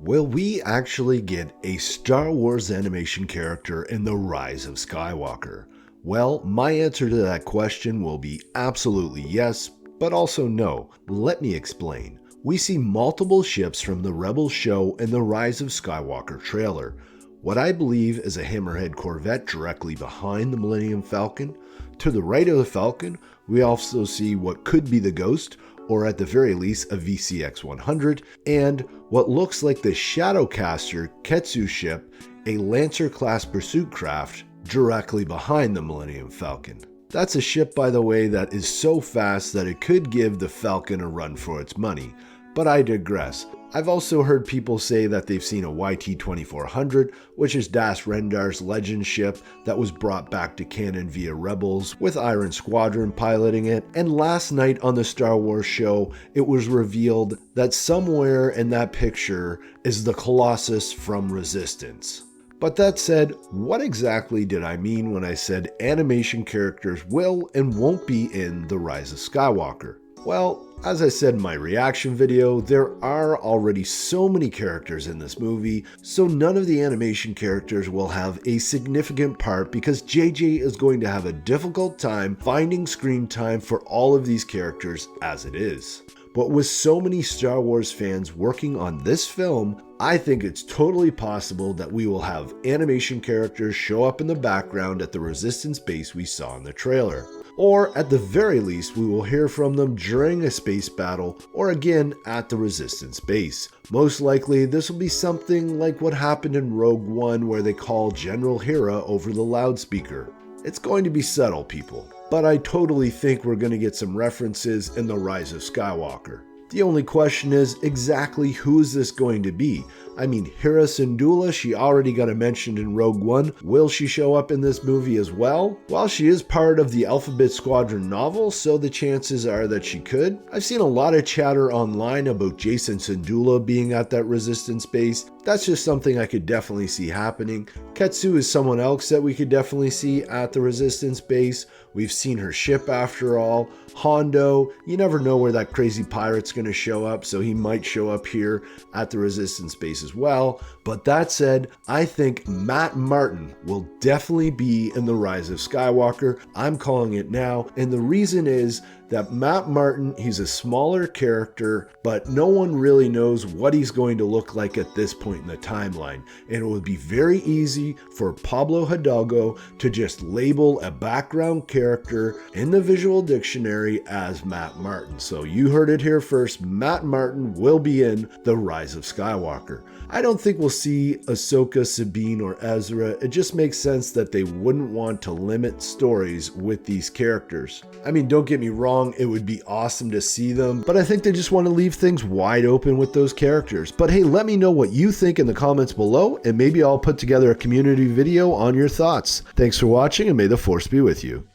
Will we actually get a Star Wars animation character in the Rise of Skywalker? Well, my answer to that question will be absolutely yes, but also no. Let me explain. We see multiple ships from the Rebels show in the Rise of Skywalker trailer. What I believe is a Hammerhead Corvette directly behind the Millennium Falcon. To the right of the Falcon, we also see what could be the Ghost, or at the very least a VCX-100, and what looks like the Shadowcaster Ketsu ship, a Lancer-class pursuit craft, directly behind the Millennium Falcon. That's a ship, by the way, that is so fast that it could give the Falcon a run for its money, but I digress. I've also heard people say that they've seen a YT-2400, which is Das Rendar's legend ship that was brought back to canon via Rebels, with Iron Squadron piloting it. And last night on the Star Wars show, it was revealed that somewhere in that picture is the Colossus from Resistance. But that said, what exactly did I mean when I said animation characters will and won't be in The Rise of Skywalker? Well, as I said in my reaction video, there are already so many characters in this movie, so none of the animation characters will have a significant part because JJ is going to have a difficult time finding screen time for all of these characters as it is. But with so many Star Wars fans working on this film, I think it's totally possible that we will have animation characters show up in the background at the Resistance base we saw in the trailer. Or at the very least, we will hear from them during a space battle or again at the Resistance base. Most likely, this will be something like what happened in Rogue One where they call General Hera over the loudspeaker. It's going to be subtle, people, but I totally think we're going to get some references in The Rise of Skywalker. The only question is exactly who is this going to be? I mean, Hera Syndulla, she already got mentioned in Rogue One. Will she show up in this movie as well? Well, she is part of the Alphabet Squadron novel, so the chances are that she could. I've seen a lot of chatter online about Jacen Syndulla being at that Resistance base. That's just something I could definitely see happening. Ketsu is someone else that we could definitely see at the Resistance base. We've seen her ship after all. Hondo, you never know where that crazy pirate's going to show up, so he might show up here at the Resistance base as well. But that said, I think Matt Martin will definitely be in The Rise of Skywalker. I'm calling it now, and the reason is that Matt Martin, he's a smaller character, but no one really knows what he's going to look like at this point in the timeline. And it would be very easy for Pablo Hidalgo to just label a background character in the visual dictionary as Matt Martin. So you heard it here first, Matt Martin will be in The Rise of Skywalker. I don't think we'll see Ahsoka, Sabine, or Ezra. It just makes sense that they wouldn't want to limit stories with these characters. I mean, don't get me wrong, it would be awesome to see them, but I think they just want to leave things wide open with those characters. But hey, let me know what you think in the comments below, and maybe I'll put together a community video on your thoughts. Thanks for watching, and may the Force be with you.